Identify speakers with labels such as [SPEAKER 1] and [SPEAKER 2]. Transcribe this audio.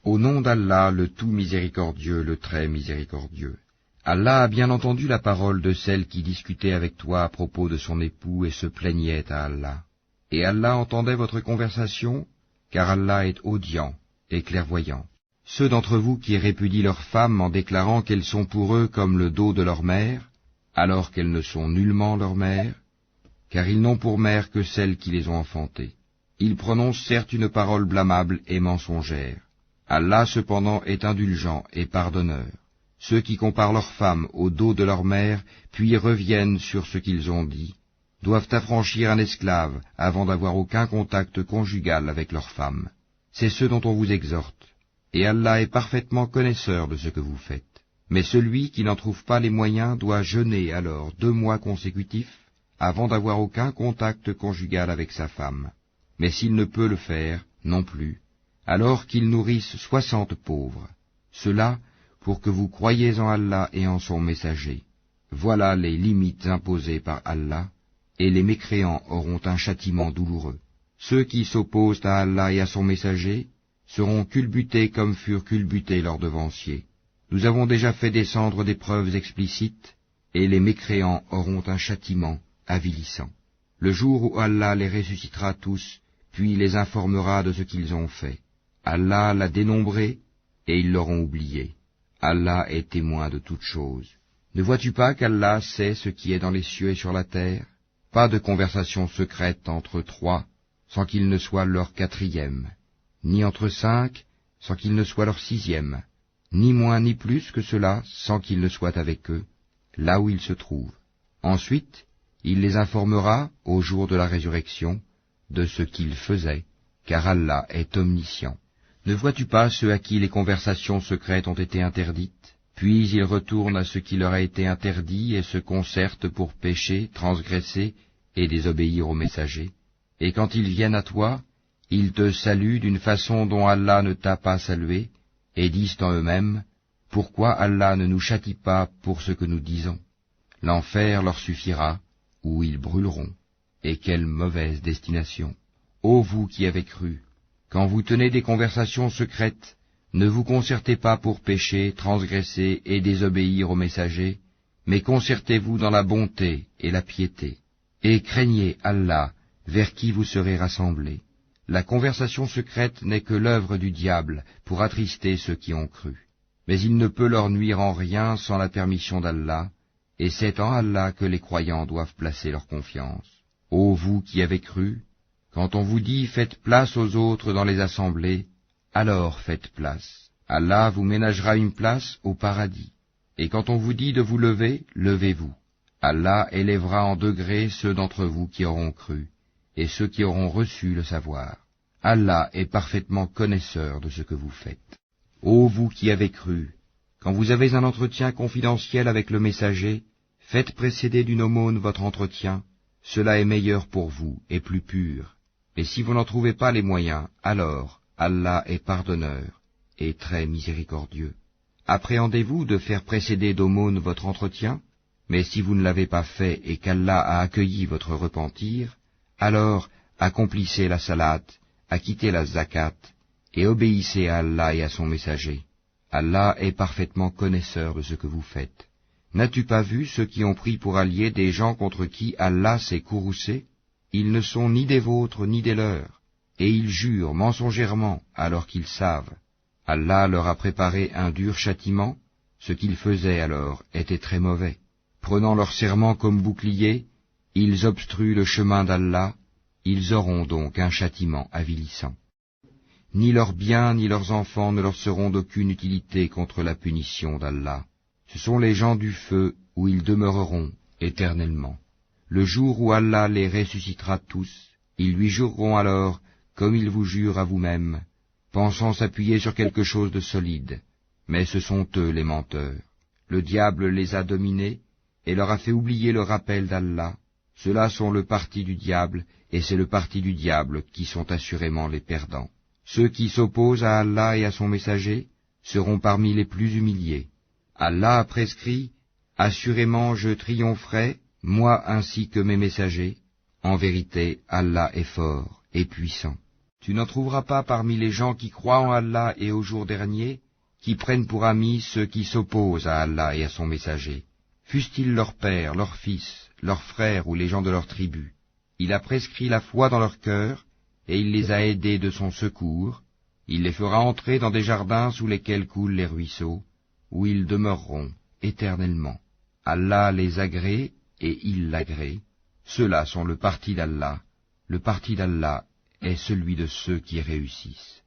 [SPEAKER 1] Au nom d'Allah, le tout miséricordieux, le très miséricordieux. Allah a bien entendu la parole de celle qui discutait avec toi à propos de son époux et se plaignait à Allah. Et Allah entendait votre conversation, car Allah est audient et clairvoyant. Ceux d'entre vous qui répudient leurs femmes en déclarant qu'elles sont pour eux comme le dos de leur mère, alors qu'elles ne sont nullement leur mère, car ils n'ont pour mère que celles qui les ont enfantées. Ils prononcent certes une parole blâmable et mensongère. Allah cependant est indulgent et pardonneur. Ceux qui comparent leurs femmes au dos de leur mère, puis reviennent sur ce qu'ils ont dit, doivent affranchir un esclave avant d'avoir aucun contact conjugal avec leur femme. C'est ce dont on vous exhorte. Et Allah est parfaitement connaisseur de ce que vous faites. Mais celui qui n'en trouve pas les moyens doit jeûner alors 2 mois consécutifs avant d'avoir aucun contact conjugal avec sa femme. Mais s'il ne peut le faire, non plus, alors qu'il nourrisse 60 pauvres. Cela pour que vous croyiez en Allah et en son messager. Voilà les limites imposées par Allah, et les mécréants auront un châtiment douloureux. Ceux qui s'opposent à Allah et à son messager seront culbutés comme furent culbutés leurs devanciers. Nous avons déjà fait descendre des preuves explicites, et les mécréants auront un châtiment avilissant. Le jour où Allah les ressuscitera tous, puis les informera de ce qu'ils ont fait. Allah l'a dénombré, et ils l'auront oublié. Allah est témoin de toutes choses. Ne vois-tu pas qu'Allah sait ce qui est dans les cieux et sur la terre? Pas de conversation secrète entre 3, sans qu'il ne soit leur 4e, ni entre 5, sans qu'il ne soit leur 6e, ni moins ni plus que cela, sans qu'il ne soit avec eux, là où ils se trouvent. Ensuite, il les informera, au jour de la résurrection, de ce qu'ils faisaient, car Allah est omniscient. Ne vois-tu pas ceux à qui les conversations secrètes ont été interdites, puis ils retournent à ce qui leur a été interdit et se concertent pour pécher, transgresser et désobéir aux messagers? Et quand ils viennent à toi, ils te saluent d'une façon dont Allah ne t'a pas salué, et disent en eux-mêmes, « Pourquoi Allah ne nous châtie pas pour ce que nous disons ?» L'enfer leur suffira, où ils brûleront. Et quelle mauvaise destination! Ô vous qui avez cru, quand vous tenez des conversations secrètes, ne vous concertez pas pour pécher, transgresser et désobéir aux messagers, mais concertez-vous dans la bonté et la piété. Et craignez Allah, vers qui vous serez rassemblés. La conversation secrète n'est que l'œuvre du diable pour attrister ceux qui ont cru. Mais il ne peut leur nuire en rien sans la permission d'Allah, et c'est en Allah que les croyants doivent placer leur confiance. Ô vous qui avez cru, quand on vous dit « faites place aux autres dans les assemblées », alors faites place. Allah vous ménagera une place au paradis. Et quand on vous dit de vous lever, levez-vous. Allah élèvera en degrés ceux d'entre vous qui auront cru, et ceux qui auront reçu le savoir. Allah est parfaitement connaisseur de ce que vous faites. Ô vous qui avez cru, quand vous avez un entretien confidentiel avec le messager, faites précéder d'une aumône votre entretien, cela est meilleur pour vous et plus pur. Et si vous n'en trouvez pas les moyens, alors Allah est pardonneur et très miséricordieux. Appréhendez-vous de faire précéder d'aumône votre entretien? Mais si vous ne l'avez pas fait et qu'Allah a accueilli votre repentir, alors accomplissez la salate, acquittez la zakat, et obéissez à Allah et à son messager. Allah est parfaitement connaisseur de ce que vous faites. N'as-tu pas vu ceux qui ont pris pour alliés des gens contre qui Allah s'est courroucé? Ils ne sont ni des vôtres ni des leurs, et ils jurent mensongèrement alors qu'ils savent. Allah leur a préparé un dur châtiment, ce qu'ils faisaient alors était très mauvais. Prenant leur serment comme bouclier, ils obstruent le chemin d'Allah, ils auront donc un châtiment avilissant. Ni leurs biens ni leurs enfants ne leur seront d'aucune utilité contre la punition d'Allah. Ce sont les gens du feu où ils demeureront éternellement. Le jour où Allah les ressuscitera tous, ils lui jureront alors, comme ils vous jurent à vous-même, pensant s'appuyer sur quelque chose de solide. Mais ce sont eux les menteurs. Le diable les a dominés et leur a fait oublier le rappel d'Allah. Ceux-là sont le parti du diable, et c'est le parti du diable qui sont assurément les perdants. Ceux qui s'opposent à Allah et à son messager seront parmi les plus humiliés. Allah a prescrit, « Assurément je triompherai, moi ainsi que mes messagers. » En vérité, Allah est fort et puissant. Tu n'en trouveras pas parmi les gens qui croient en Allah et au jour dernier, qui prennent pour amis ceux qui s'opposent à Allah et à son messager, fussent-ils leurs pères, leurs fils, leurs frères ou les gens de leur tribu. Il a prescrit la foi dans leur cœur, et il les a aidés de son secours. Il les fera entrer dans des jardins sous lesquels coulent les ruisseaux, où ils demeureront éternellement. Allah les agrée, et il l'agrée. Ceux-là sont le parti d'Allah. Le parti d'Allah est celui de ceux qui réussissent.